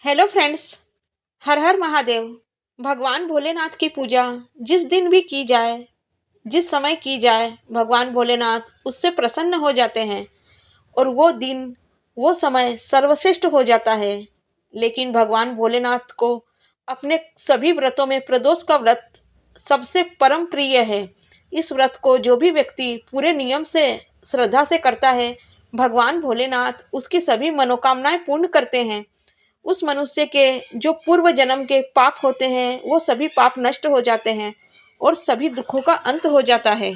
Hello friends. हर हर महादेव। भगवान भोलेनाथ की पूजा जिस दिन भी की जाए, जिस समय की जाए, भगवान भोलेनाथ उससे प्रसन्न हो जाते हैं और वो दिन, वो समय सर्वश्रेष्ठ हो जाता है। लेकिन भगवान भोलेनाथ को अपने सभी व्रतों में प्रदोष का व्रत सबसे परम प्रिय है। इस व्रत को जो भी व्यक्ति पूरे नियम से, श्रद्धा से करता है, भगवान भोलेनाथ उसकी सभी मनोकामनाएं पूर्ण करते हैं। उस मनुष्य के जो पूर्व जन्म के पाप होते हैं वो सभी पाप नष्ट हो जाते हैं और सभी दुखों का अंत हो जाता है।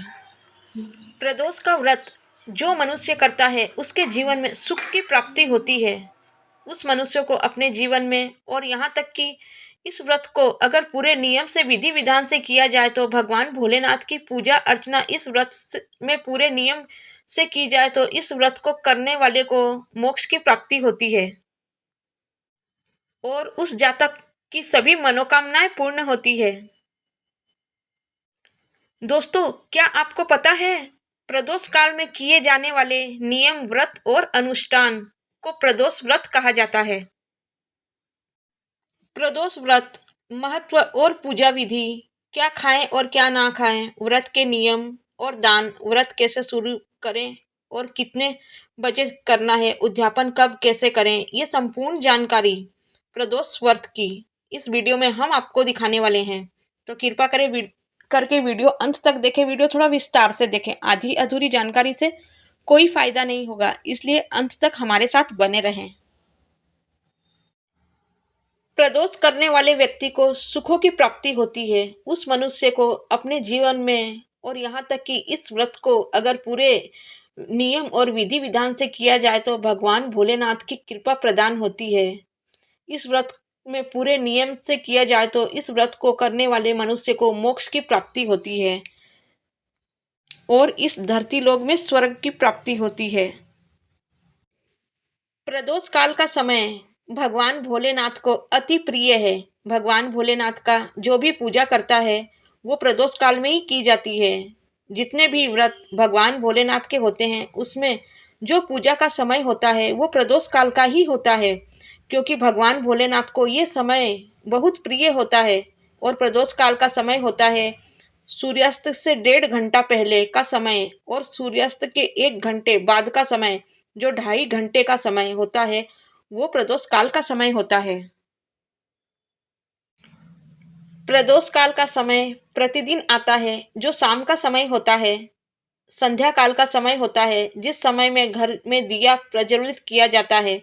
प्रदोष का व्रत जो मनुष्य करता है उसके जीवन में सुख की प्राप्ति होती है। उस मनुष्य को अपने जीवन में, और यहाँ तक कि इस व्रत को अगर पूरे नियम से, विधि विधान से किया जाए तो भगवान भोलेनाथ की पूजा अर्चना इस में पूरे नियम से की जाए तो इस व्रत को करने वाले को मोक्ष की प्राप्ति होती है और उस जातक की सभी मनोकामनाएं पूर्ण होती है। दोस्तों, क्या आपको पता है प्रदोष काल में किए जाने वाले नियम, व्रत और अनुष्ठान को प्रदोष व्रत कहा जाता है। प्रदोष व्रत महत्व और पूजा विधि, क्या खाएं और क्या ना खाएं, व्रत के नियम और दान, व्रत कैसे शुरू करें और कितने बजे करना है, उद्यापन कब कैसे करें, ये संपूर्ण जानकारी प्रदोष व्रत की इस वीडियो में हम आपको दिखाने वाले हैं। तो कृपा करें करके वीडियो अंत तक देखें। वीडियो थोड़ा विस्तार से देखें, आधी अधूरी जानकारी से कोई फायदा नहीं होगा, इसलिए अंत तक हमारे साथ बने रहें। प्रदोष करने वाले व्यक्ति को सुखों की प्राप्ति होती है। उस मनुष्य को अपने जीवन में, और यहाँ तक कि इस व्रत को अगर पूरे नियम और विधि विधान से किया जाए तो भगवान भोलेनाथ की कृपा प्रदान होती है। इस व्रत में पूरे नियम से किया जाए तो इस व्रत को करने वाले मनुष्य को मोक्ष की प्राप्ति होती है और इस धरती लोक में स्वर्ग की प्राप्ति होती है। प्रदोष काल का समय भगवान भोलेनाथ को अति प्रिय है। भगवान भोलेनाथ का जो भी पूजा करता है वो प्रदोष काल में ही की जाती है। जितने भी व्रत भगवान भोलेनाथ के होते हैं उसमें जो पूजा का समय होता है वो प्रदोष काल का ही होता है, क्योंकि भगवान भोलेनाथ को ये समय बहुत प्रिय होता है। और प्रदोष काल का समय होता है सूर्यास्त से 1.5 घंटा पहले का समय और सूर्यास्त के 1 घंटे बाद का समय, जो 2.5 घंटे का समय होता है वो प्रदोष काल का समय होता है। प्रदोष काल का समय प्रतिदिन आता है, जो शाम का समय होता है, संध्या काल का समय होता है, जिस समय में घर में दिया प्रज्वलित किया जाता है।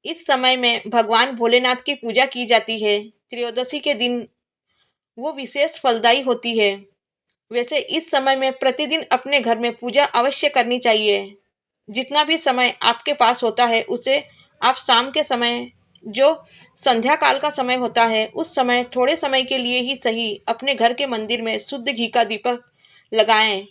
इस समय में भगवान भोलेनाथ की पूजा की जाती है। त्रयोदशी के दिन वो विशेष फलदायी होती है। वैसे इस समय में प्रतिदिन अपने घर में पूजा अवश्य करनी चाहिए। जितना भी समय आपके पास होता है उसे आप शाम के समय, जो संध्या काल का समय होता है, उस समय थोड़े समय के लिए ही सही अपने घर के मंदिर में शुद्ध घी का दीपक लगाएं।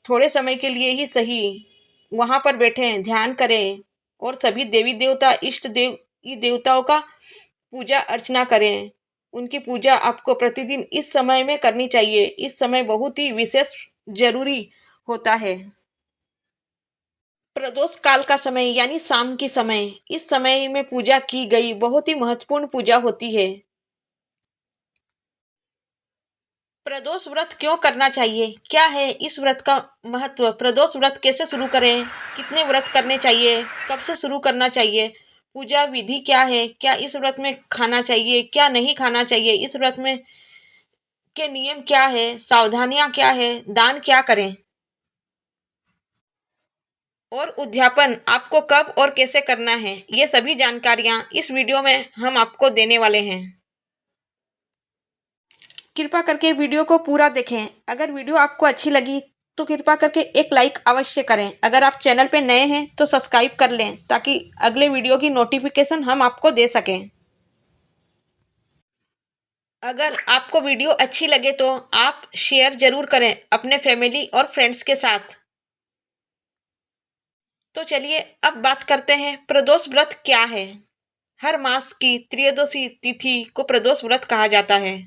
थोड़े समय के लिए ही सही वहां पर बैठें, ध्यान करें और सभी देवी देवता, इष्ट देवताओं का पूजा अर्चना करें। उनकी पूजा आपको प्रतिदिन इस समय में करनी चाहिए। इस समय बहुत ही विशेष जरूरी होता है। प्रदोष काल का समय यानी शाम की समय, इस समय में पूजा की गई बहुत ही महत्वपूर्ण पूजा होती है। प्रदोष व्रत क्यों करना चाहिए, क्या है इस व्रत का महत्व, प्रदोष व्रत कैसे शुरू करें, कितने व्रत करने चाहिए, कब से शुरू करना चाहिए, पूजा विधि क्या है, क्या इस व्रत में खाना चाहिए, क्या नहीं खाना चाहिए, इस व्रत में के नियम क्या है, सावधानियां क्या है, दान क्या करें और उद्यापन आपको कब और कैसे करना है, ये सभी जानकारियां इस वीडियो में हम आपको देने वाले हैं। कृपा करके वीडियो को पूरा देखें। अगर वीडियो आपको अच्छी लगी तो कृपा करके एक लाइक अवश्य करें। अगर आप चैनल पर नए हैं तो सब्सक्राइब कर लें ताकि अगले वीडियो की नोटिफिकेशन हम आपको दे सकें। अगर आपको वीडियो अच्छी लगे तो आप शेयर जरूर करें अपने फैमिली और फ्रेंड्स के साथ। तो चलिए अब बात करते हैं प्रदोष व्रत क्या है। हर मास की त्रयोदशी तिथि को प्रदोष व्रत कहा जाता है।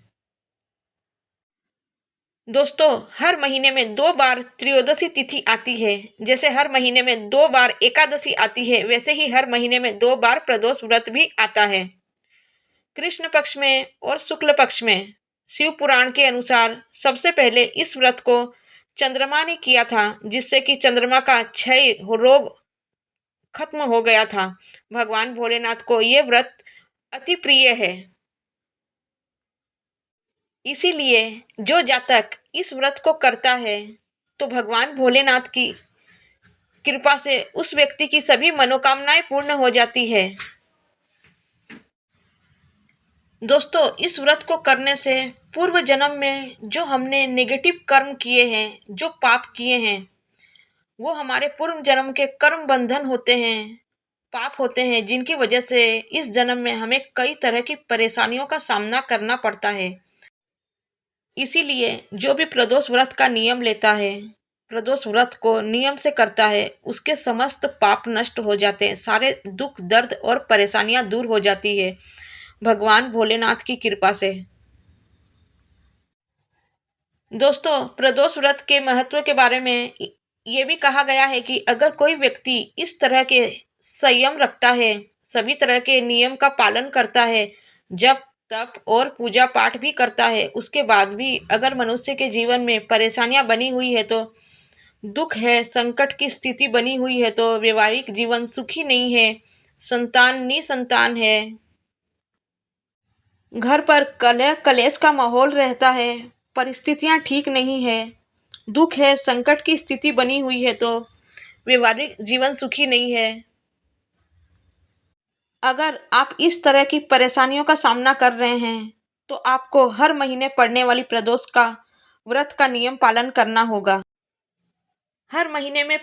दोस्तों, हर महीने में 2 बार त्रयोदशी तिथि आती है। जैसे हर महीने में 2 बार एकादशी आती है, वैसे ही हर महीने में 2 बार प्रदोष व्रत भी आता है। कृष्ण पक्ष में और शुक्ल पक्ष में। शिव पुराण के अनुसार सबसे पहले इस व्रत को चंद्रमा ने किया था, जिससे कि चंद्रमा का क्षय रोग खत्म हो गया था। भगवान भोलेनाथ को ये व्रत अति प्रिय है। इसीलिए जो जातक इस व्रत को करता है तो भगवान भोलेनाथ की कृपा से उस व्यक्ति की सभी मनोकामनाएं पूर्ण हो जाती है। दोस्तों, इस व्रत को करने से पूर्व जन्म में जो हमने नेगेटिव कर्म किए हैं, जो पाप किए हैं, वो हमारे पूर्व जन्म के कर्म बंधन होते हैं, पाप होते हैं, जिनकी वजह से इस जन्म में हमें कई तरह की परेशानियों का सामना करना पड़ता है। इसीलिए जो भी प्रदोष व्रत का नियम लेता है, प्रदोष व्रत को नियम से करता है, उसके समस्त पाप नष्ट हो जाते हैं, सारे दुख दर्द और परेशानियां दूर हो जाती है भगवान भोलेनाथ की कृपा से। दोस्तों, प्रदोष व्रत के महत्व के बारे में ये भी कहा गया है कि अगर कोई व्यक्ति इस तरह के संयम रखता है, सभी तरह के नियम का पालन करता है, जप तप और पूजा पाठ भी करता है, उसके बाद भी अगर मनुष्य के जीवन में परेशानियां बनी हुई है, तो दुख है, संकट की स्थिति बनी हुई है, तो वैवाहिक जीवन सुखी नहीं है, संतान निसंतान है, घर पर कलह कलेश का माहौल रहता है, परिस्थितियां ठीक नहीं है, दुख है, संकट की स्थिति बनी हुई है, तो वैवाहिक जीवन सुखी नहीं है। अगर आप इस तरह की परेशानियों का सामना कर रहे हैं तो आपको हर महीने पड़ने वाली प्रदोष का व्रत का नियम पालन करना होगा। हर महीने में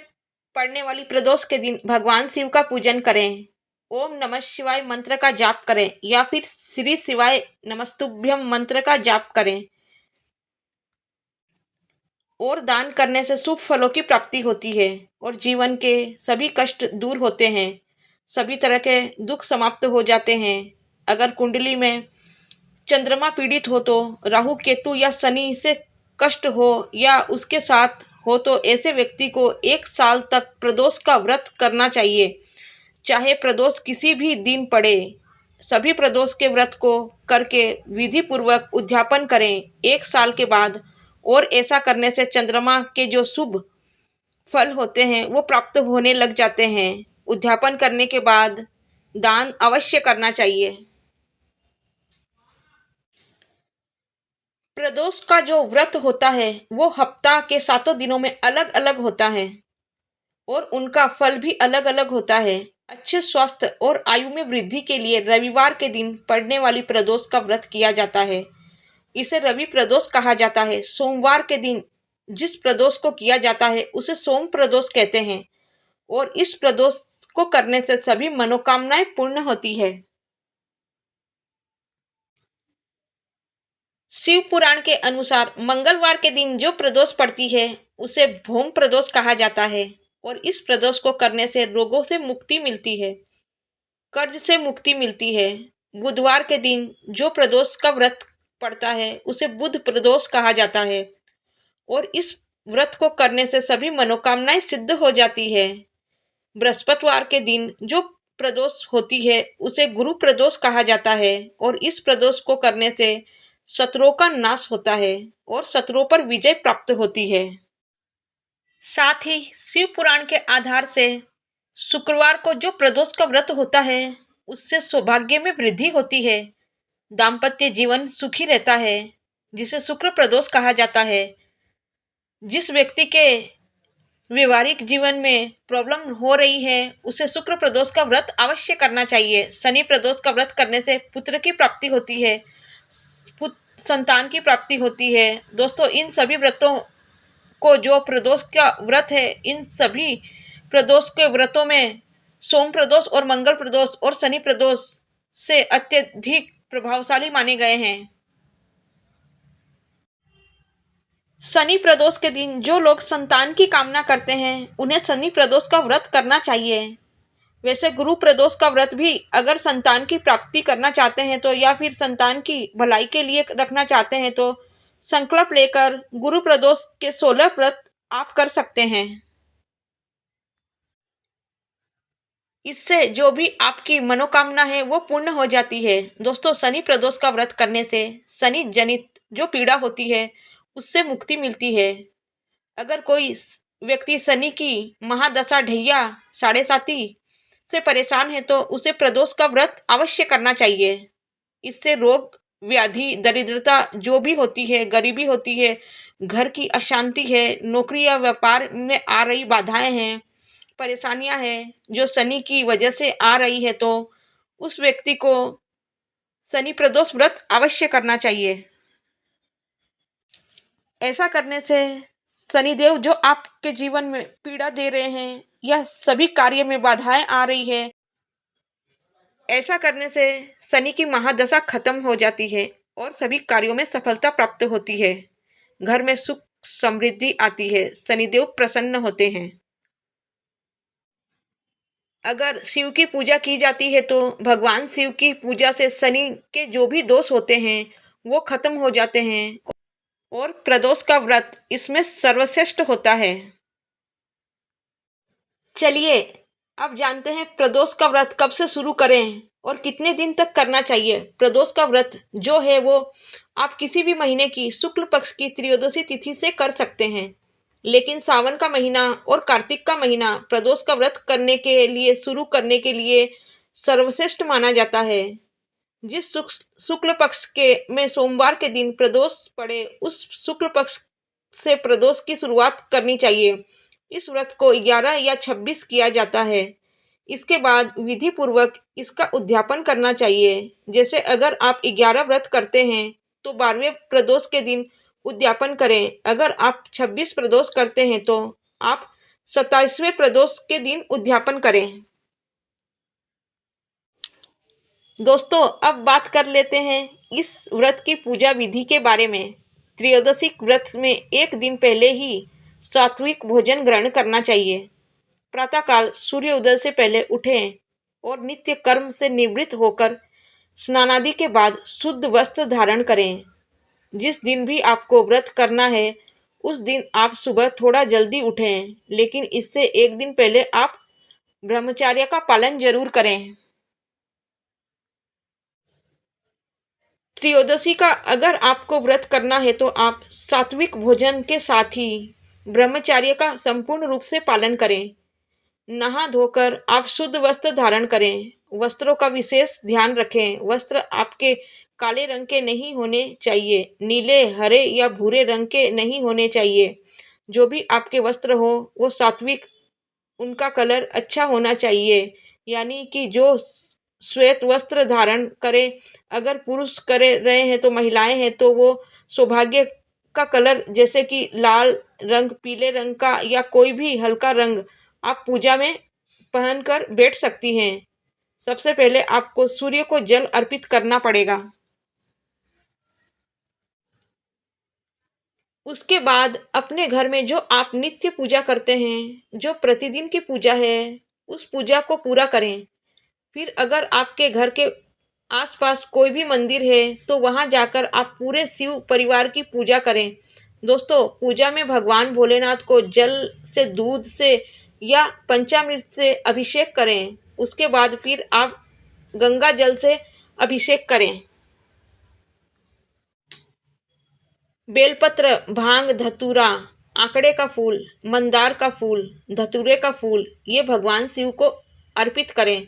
पड़ने वाली प्रदोष के दिन भगवान शिव का पूजन करें, ओम नमः शिवाय मंत्र का जाप करें या फिर श्री शिवाय नमस्तुभ्यम मंत्र का जाप करें और दान करने से शुभ फलों की प्राप्ति होती है और जीवन के सभी कष्ट दूर होते हैं, सभी तरह के दुख समाप्त हो जाते हैं। अगर कुंडली में चंद्रमा पीड़ित हो, तो राहु केतु या शनि से कष्ट हो या उसके साथ हो, तो ऐसे व्यक्ति को 1 साल तक प्रदोष का व्रत करना चाहिए, चाहे प्रदोष किसी भी दिन पड़े। सभी प्रदोष के व्रत को करके विधि पूर्वक उद्यापन करें 1 साल के बाद, और ऐसा करने से चंद्रमा के जो शुभ फल होते हैं वो प्राप्त होने लग जाते हैं। उद्यापन करने के बाद दान अवश्य करना चाहिए। प्रदोष का जो व्रत होता है वो हफ्ता के 7 दिनों में अलग अलग होता है और उनका फल भी अलग अलग होता है। अच्छे स्वास्थ्य और आयु में वृद्धि के लिए रविवार के दिन पड़ने वाली प्रदोष का व्रत किया जाता है। इसे रवि प्रदोष कहा जाता है। सोमवार के दिन जिस प्रदोष को किया जाता है उसे सोम प्रदोष कहते हैं और इस प्रदोष को करने से सभी मनोकामनाएं पूर्ण होती है। शिव पुराण के अनुसार मंगलवार के दिन जो प्रदोष पड़ती है उसे भौम प्रदोष कहा जाता है और इस प्रदोष को करने से रोगों से मुक्ति मिलती है, कर्ज से मुक्ति मिलती है। बुधवार के दिन जो प्रदोष का व्रत पड़ता है उसे बुध प्रदोष कहा जाता है और इस व्रत को करने से सभी मनोकामनाएं सिद्ध हो जाती है। बृहस्पतिवार के दिन जो प्रदोष होती है उसे गुरु प्रदोष कहा जाता है और इस प्रदोष को करने से शत्रुओं का नाश होता है और शत्रुओं पर विजय प्राप्त होती है। साथ ही शिव पुराण के आधार से शुक्रवार को जो प्रदोष का व्रत होता है उससे सौभाग्य में वृद्धि होती है, दाम्पत्य जीवन सुखी रहता है, जिसे शुक्र प्रदोष कहा जाता है। जिस व्यक्ति के व्यवहारिक जीवन में प्रॉब्लम हो रही है उसे शुक्र प्रदोष का व्रत अवश्य करना चाहिए। शनि प्रदोष का व्रत करने से पुत्र की प्राप्ति होती है, संतान की प्राप्ति होती है। दोस्तों, इन सभी व्रतों को जो प्रदोष का व्रत है, इन सभी प्रदोष के व्रतों में सोम प्रदोष और मंगल प्रदोष और शनि प्रदोष से अत्यधिक प्रभावशाली माने गए हैं। शनि प्रदोष के दिन जो लोग संतान की कामना करते हैं उन्हें शनि प्रदोष का व्रत करना चाहिए। वैसे गुरु प्रदोष का व्रत भी अगर संतान की प्राप्ति करना चाहते हैं तो या फिर संतान की भलाई के लिए रखना चाहते हैं तो संकल्प लेकर गुरु प्रदोष के 16 व्रत आप कर सकते हैं। इससे जो भी आपकी मनोकामना है वो पूर्ण हो जाती है। दोस्तों, शनि प्रदोष का व्रत करने से शनि जनित जो पीड़ा होती है उससे मुक्ति मिलती है। अगर कोई व्यक्ति शनि की महादशा ढैया साढ़े साती से परेशान है तो उसे प्रदोष का व्रत अवश्य करना चाहिए। इससे रोग व्याधि दरिद्रता जो भी होती है, गरीबी होती है, घर की अशांति है, नौकरी या व्यापार में आ रही बाधाएं हैं, परेशानियां हैं जो शनि की वजह से आ रही है, तो उस व्यक्ति को शनि प्रदोष व्रत अवश्य करना चाहिए। ऐसा करने से शनिदेव जो आपके जीवन में पीड़ा दे रहे हैं या सभी कार्य में बाधाएं आ रही है, ऐसा करने से शनि की महादशा खत्म हो जाती है और सभी कार्यों में सफलता प्राप्त होती है। घर में सुख समृद्धि आती है, शनिदेव प्रसन्न होते हैं। अगर शिव की पूजा की जाती है तो भगवान शिव की पूजा से शनि के जो भी दोष होते हैं वो खत्म हो जाते हैं और प्रदोष का व्रत इसमें सर्वश्रेष्ठ होता है। चलिए अब जानते हैं प्रदोष का व्रत कब से शुरू करें और कितने दिन तक करना चाहिए। प्रदोष का व्रत जो है वो आप किसी भी महीने की शुक्ल पक्ष की त्रयोदशी तिथि से कर सकते हैं, लेकिन सावन का महीना और कार्तिक का महीना प्रदोष का व्रत करने के लिए शुरू करने के लिए सर्वश्रेष्ठ माना जाता है। जिस शुक्ल पक्ष के में सोमवार के दिन प्रदोष पड़े उस शुक्ल पक्ष से प्रदोष की शुरुआत करनी चाहिए। इस व्रत को 11 या 26 किया जाता है। इसके बाद विधि पूर्वक इसका उद्यापन करना चाहिए। जैसे अगर आप 11 व्रत करते हैं तो 12वें प्रदोष के दिन उद्यापन करें। अगर आप 26 प्रदोष करते हैं तो आप 27वें प्रदोष के दिन उद्यापन करें। दोस्तों, अब बात कर लेते हैं इस व्रत की पूजा विधि के बारे में। त्रयोदशी व्रत में एक दिन पहले ही सात्विक भोजन ग्रहण करना चाहिए। प्रातःकाल सूर्योदय से पहले उठें और नित्य कर्म से निवृत्त होकर स्नानादि के बाद शुद्ध वस्त्र धारण करें। जिस दिन भी आपको व्रत करना है उस दिन आप सुबह थोड़ा जल्दी उठें, लेकिन इससे एक दिन पहले आप ब्रह्मचर्य का पालन जरूर करें। त्रयोदशी का अगर आपको व्रत करना है तो आप सात्विक भोजन के साथ ही ब्रह्मचर्य का संपूर्ण रूप से पालन करें। नहा धोकर आप शुद्ध वस्त्र धारण करें। वस्त्रों का विशेष ध्यान रखें। वस्त्र आपके काले रंग के नहीं होने चाहिए, नीले, हरे या भूरे रंग के नहीं होने चाहिए। जो भी आपके वस्त्र हो वो सात्विक, उनका कलर अच्छा होना चाहिए, यानी कि जो श्वेत वस्त्र धारण करें। अगर पुरुष करे रहे हैं तो महिलाएं हैं तो वो सौभाग्य का कलर जैसे कि लाल रंग, पीले रंग का या कोई भी हल्का रंग आप पूजा में पहनकर बैठ सकती हैं। सबसे पहले आपको सूर्य को जल अर्पित करना पड़ेगा। उसके बाद अपने घर में जो आप नित्य पूजा करते हैं, जो प्रतिदिन की पूजा है, उस पूजा को पूरा करें। फिर अगर आपके घर के आसपास कोई भी मंदिर है तो वहां जाकर आप पूरे शिव परिवार की पूजा करें। दोस्तों, पूजा में भगवान भोलेनाथ को जल से, दूध से या पंचामृत से अभिषेक करें। उसके बाद फिर आप गंगा जल से अभिषेक करें। बेलपत्र, भांग, धतूरा, आंकड़े का फूल, मंदार का फूल, धतूरे का फूल ये भगवान शिव को अर्पित करें।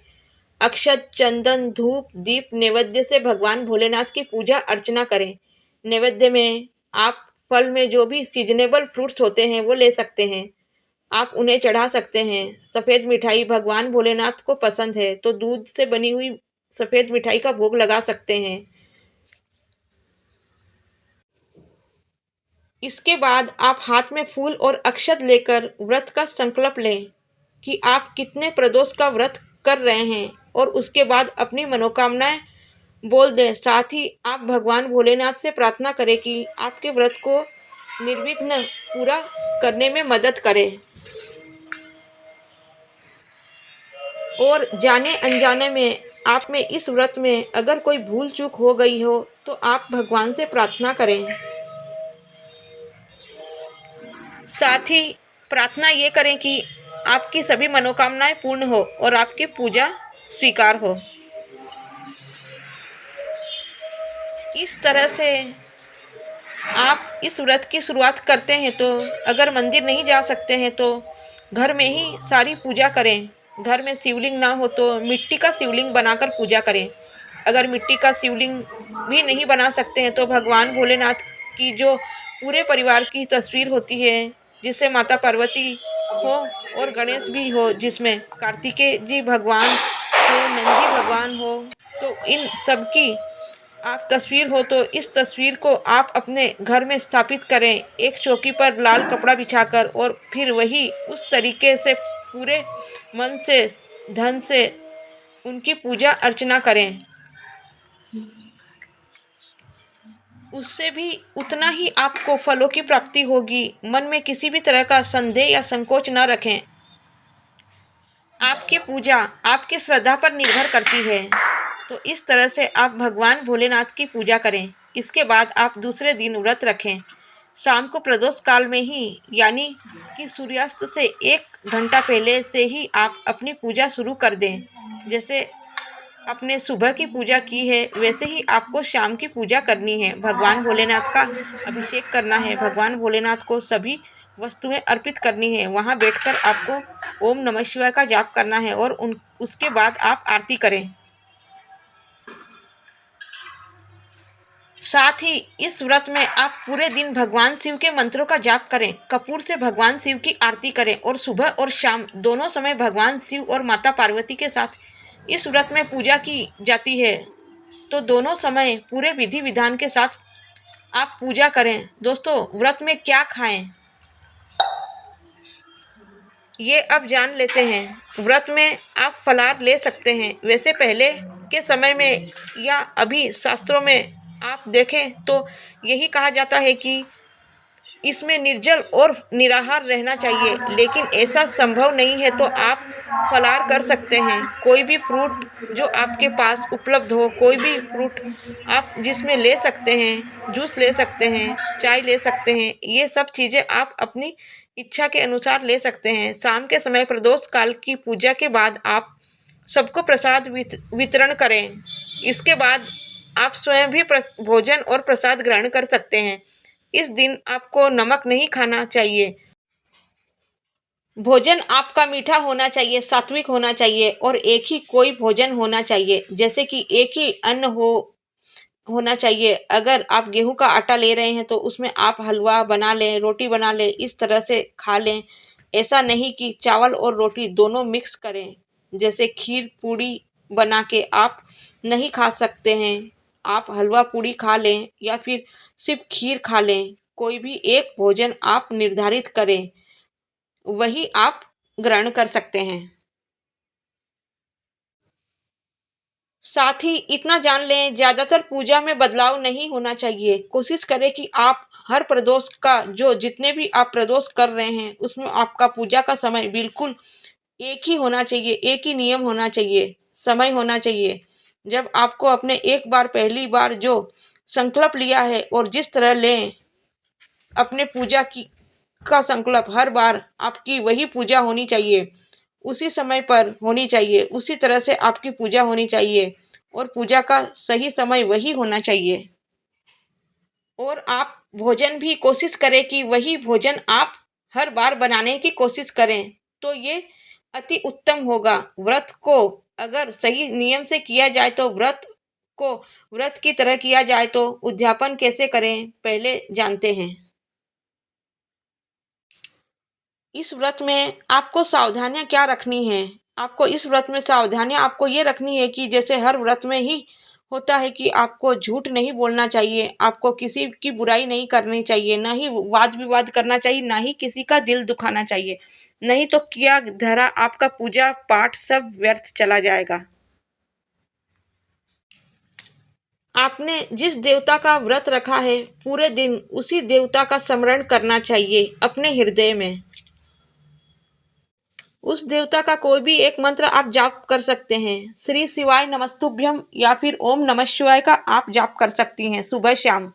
अक्षत, चंदन, धूप, दीप नैवेद्य से भगवान भोलेनाथ की पूजा अर्चना करें। नैवेद्य में आप फल में जो भी सीजनेबल फ्रूट्स होते हैं वो ले सकते हैं, आप उन्हें चढ़ा सकते हैं। सफ़ेद मिठाई भगवान भोलेनाथ को पसंद है तो दूध से बनी हुई सफ़ेद मिठाई का भोग लगा सकते हैं। इसके बाद आप हाथ में फूल और अक्षत लेकर व्रत का संकल्प लें कि आप कितने प्रदोष का व्रत कर रहे हैं और उसके बाद अपनी मनोकामनाएं बोल दें। साथ ही आप भगवान भोलेनाथ से प्रार्थना करें कि आपके व्रत को निर्विघ्न पूरा करने में मदद करें। और जाने अनजाने में आप में इस व्रत में अगर कोई भूल चूक हो गई हो तो आप भगवान से प्रार्थना करें। साथ ही प्रार्थना ये करें कि आपकी सभी मनोकामनाएं पूर्ण हो और आपकी पूजा स्वीकार हो। इस तरह से आप इस व्रत की शुरुआत करते हैं तो अगर मंदिर नहीं जा सकते हैं तो घर में ही सारी पूजा करें। घर में शिवलिंग ना हो तो मिट्टी का शिवलिंग बनाकर पूजा करें। अगर मिट्टी का शिवलिंग भी नहीं बना सकते हैं तो भगवान भोलेनाथ की जो पूरे परिवार की तस्वीर होती है, जिससे माता पार्वती हो और गणेश भी हो, जिसमें कार्तिकेय जी भगवान हो, नंदी भगवान हो, तो इन सब की आप तस्वीर हो तो इस तस्वीर को आप अपने घर में स्थापित करें, एक चौकी पर लाल कपड़ा बिछाकर, और फिर वही उस तरीके से पूरे मन से, धन से उनकी पूजा अर्चना करें। उससे भी उतना ही आपको फलों की प्राप्ति होगी। मन में किसी भी तरह का संदेह या संकोच न रखें। आपकी पूजा आपकी श्रद्धा पर निर्भर करती है। तो इस तरह से आप भगवान भोलेनाथ की पूजा करें। इसके बाद आप दूसरे दिन व्रत रखें। शाम को प्रदोष काल में ही, यानी कि सूर्यास्त से 1 घंटा पहले से ही आप अपनी पूजा शुरू कर दें। जैसे अपने सुबह की पूजा की है वैसे ही आपको शाम की पूजा करनी है। भगवान भोलेनाथ का अभिषेक करना है, भगवान भोलेनाथ को सभी वस्तुएं अर्पित करनी है। वहां बैठकर आपको ओम नमः शिवाय का जाप करना है और उसके बाद आप आरती करें। साथ ही इस व्रत में आप पूरे दिन भगवान शिव के मंत्रों का जाप करें, कपूर से भगवान शिव की आरती करें और सुबह और शाम दोनों समय भगवान शिव और माता पार्वती के साथ इस व्रत में पूजा की जाती है। तो दोनों समय पूरे विधि विधान के साथ आप पूजा करें। दोस्तों, व्रत में क्या खाएं ये अब जान लेते हैं। व्रत में आप फलाहार ले सकते हैं। वैसे पहले के समय में या अभी शास्त्रों में आप देखें तो यही कहा जाता है कि इसमें निर्जल और निराहार रहना चाहिए, लेकिन ऐसा संभव नहीं है तो आप फलाहार कर सकते हैं। कोई भी फ्रूट जो आपके पास उपलब्ध हो, कोई भी फ्रूट आप जिसमें ले सकते हैं, जूस ले सकते हैं, चाय ले सकते हैं, ये सब चीज़ें आप अपनी इच्छा के अनुसार ले सकते हैं। शाम के समय प्रदोष काल की पूजा के बाद आप सबको प्रसाद वितरण करें। इसके बाद आप स्वयं भी भोजन और प्रसाद ग्रहण कर सकते हैं। इस दिन आपको नमक नहीं खाना चाहिए। भोजन आपका मीठा होना चाहिए, सात्विक होना चाहिए और एक ही कोई भोजन होना चाहिए। जैसे कि एक ही अन्न होना चाहिए। अगर आप गेहूं का आटा ले रहे हैं तो उसमें आप हलवा बना लें, रोटी बना लें, इस तरह से खा लें। ऐसा नहीं कि चावल और रोटी दोनों मिक्स करें। जैसे खीर पूड़ी बना के आप नहीं खा सकते हैं, आप हलवा पूड़ी खा लें या फिर सिर्फ खीर खा लें। कोई भी एक भोजन आप निर्धारित करें, वही आप ग्रहण कर सकते हैं। साथ ही इतना जान लें, ज़्यादातर पूजा में बदलाव नहीं होना चाहिए। कोशिश करें कि आप हर प्रदोष का जो जितने भी आप प्रदोष कर रहे हैं उसमें आपका पूजा का समय बिल्कुल एक ही होना चाहिए, एक ही नियम होना चाहिए, समय होना चाहिए। जब आपको अपने एक बार पहली बार जो संकल्प लिया है और जिस तरह लें अपने पूजा की का संकल्प, हर बार आपकी वही पूजा होनी चाहिए, उसी समय पर होनी चाहिए, उसी तरह से आपकी पूजा होनी चाहिए और पूजा का सही समय वही होना चाहिए। और आप भोजन भी कोशिश करें कि वही भोजन आप हर बार बनाने की कोशिश करें, तो ये अति उत्तम होगा। व्रत को अगर सही नियम से किया जाए तो व्रत की तरह किया जाए तो उद्यापन कैसे करें पहले जानते हैं। इस व्रत में आपको सावधानियां क्या रखनी है? आपको इस व्रत में सावधानियां आपको ये रखनी है कि जैसे हर व्रत में ही होता है कि आपको झूठ नहीं बोलना चाहिए, आपको किसी की बुराई नहीं करनी चाहिए, ना ही वाद विवाद करना चाहिए, ना ही किसी का दिल दुखाना चाहिए। नहीं तो किया धरा आपका पूजा पाठ सब व्यर्थ चला जाएगा। आपने जिस देवता का व्रत रखा है पूरे दिन उसी देवता का स्मरण करना चाहिए अपने हृदय में। उस देवता का कोई भी एक मंत्र आप जाप कर सकते हैं। श्री शिवाय नमस्तुभ्यम या फिर ओम नमः शिवाय का आप जाप कर सकती हैं सुबह शाम।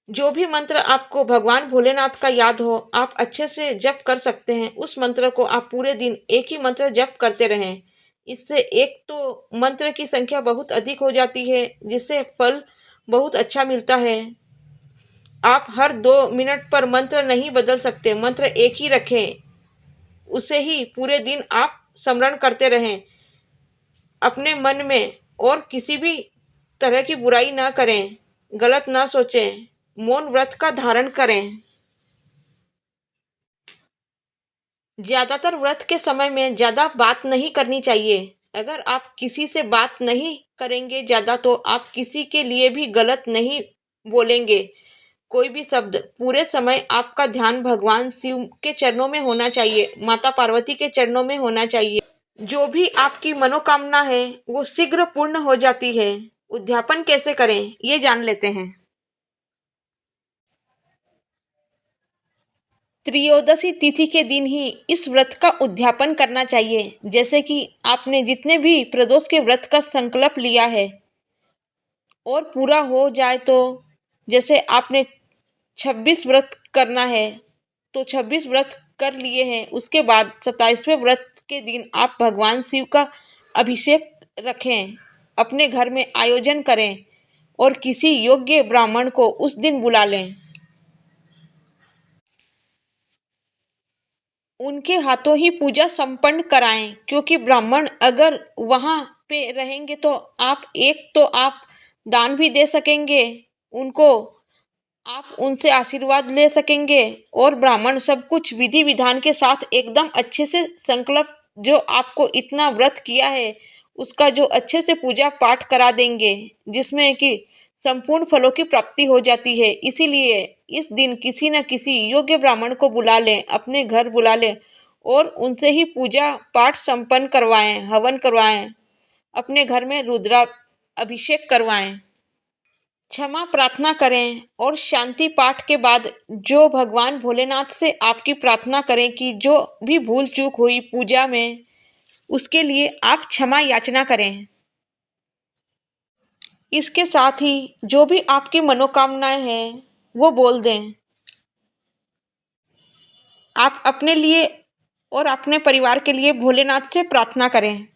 जो भी मंत्र आपको भगवान भोलेनाथ का याद हो, आप अच्छे से जप कर सकते हैं। उस मंत्र को आप पूरे दिन एक ही मंत्र जप करते रहें। इससे एक तो मंत्र की संख्या बहुत अधिक हो जाती है, जिससे फल बहुत अच्छा मिलता है। आप हर 2 मिनट पर मंत्र नहीं बदल सकते, मंत्र एक ही रखें, उसे ही पूरे दिन आप स्मरण करते रहें अपने मन में। और किसी भी तरह की बुराई ना करें, गलत ना सोचें, मौन व्रत का धारण करें। ज़्यादातर व्रत के समय में ज़्यादा बात नहीं करनी चाहिए। अगर आप किसी से बात नहीं करेंगे ज़्यादा, तो आप किसी के लिए भी गलत नहीं बोलेंगे कोई भी शब्द। पूरे समय आपका ध्यान भगवान शिव के चरणों में होना चाहिए, माता पार्वती के चरणों में होना चाहिए। जो भी आपकी मनोकामना है वो शीघ्र पूर्ण हो जाती है। उद्यापन कैसे करें, ये जान लेते हैं। त्रयोदशी तिथि के दिन ही इस व्रत का उद्यापन करना चाहिए। जैसे कि आपने जितने भी प्रदोष के व्रत का संकल्प लिया है और पूरा हो जाए, तो जैसे आपने 26 व्रत करना है तो 26 व्रत कर लिए हैं, उसके बाद 27वें व्रत के दिन आप भगवान शिव का अभिषेक रखें, अपने घर में आयोजन करें और किसी योग्य ब्राह्मण को उस दिन बुला लें। उनके हाथों ही पूजा संपन्न कराएं, क्योंकि ब्राह्मण अगर वहाँ पे रहेंगे तो आप दान भी दे सकेंगे उनको, आप उनसे आशीर्वाद ले सकेंगे और ब्राह्मण सब कुछ विधि विधान के साथ एकदम अच्छे से संकल्प जो आपको इतना व्रत किया है उसका जो अच्छे से पूजा पाठ करा देंगे, जिसमें कि संपूर्ण फलों की प्राप्ति हो जाती है। इसीलिए इस दिन किसी न किसी योग्य ब्राह्मण को बुला लें, अपने घर बुला लें और उनसे ही पूजा पाठ संपन्न करवाएं, हवन करवाएं, अपने घर में रुद्रा अभिषेक करवाएं, क्षमा प्रार्थना करें और शांति पाठ के बाद जो भगवान भोलेनाथ से आपकी प्रार्थना करें कि जो भी भूल चूक हुई पूजा में, उसके लिए आप क्षमा याचना करें। इसके साथ ही जो भी आपकी मनोकामनाएं हैं वो बोल दें। आप अपने लिए और अपने परिवार के लिए भोलेनाथ से प्रार्थना करें।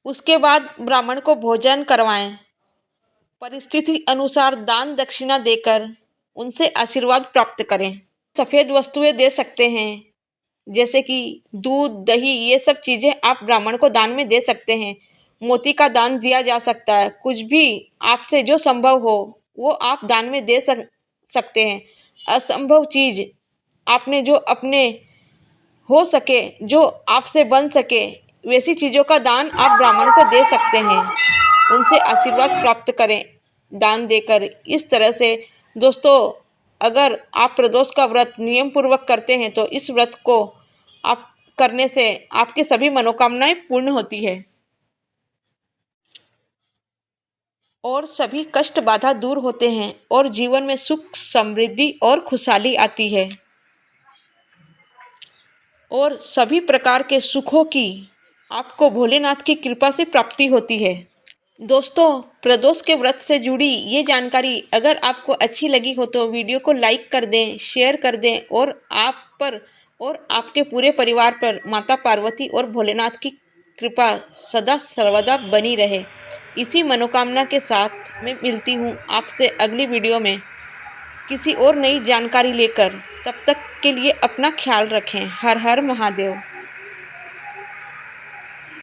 उसके बाद ब्राह्मण को भोजन करवाएं। परिस्थिति अनुसार दान दक्षिणा देकर उनसे आशीर्वाद प्राप्त करें। सफ़ेद वस्तुएं दे सकते हैं, जैसे कि दूध दही, ये सब चीज़ें आप ब्राह्मण को दान में दे सकते हैं। मोती का दान दिया जा सकता है। कुछ भी आपसे जो संभव हो वो आप दान में दे सकते हैं। असंभव चीज़ आपने जो अपने हो सके, जो आपसे बन सके, वैसी चीज़ों का दान आप ब्राह्मण को दे सकते हैं। उनसे आशीर्वाद प्राप्त करें दान देकर। इस तरह से दोस्तों, अगर आप प्रदोष का व्रत नियम पूर्वक करते हैं तो इस व्रत को आप करने से आपकी सभी मनोकामनाएं पूर्ण होती है और सभी कष्ट बाधा दूर होते हैं और जीवन में सुख समृद्धि और खुशहाली आती है और सभी प्रकार के सुखों की आपको भोलेनाथ की कृपा से प्राप्ति होती है। दोस्तों, प्रदोष के व्रत से जुड़ी ये जानकारी अगर आपको अच्छी लगी हो तो वीडियो को लाइक कर दें, शेयर कर दें और आप पर और आपके पूरे परिवार पर माता पार्वती और भोलेनाथ की कृपा सदा सर्वदा बनी रहे। इसी मनोकामना के साथ मैं मिलती हूँ आपसे अगली वीडियो में किसी और नई जानकारी लेकर। तब तक के लिए अपना ख्याल रखें। हर हर महादेव।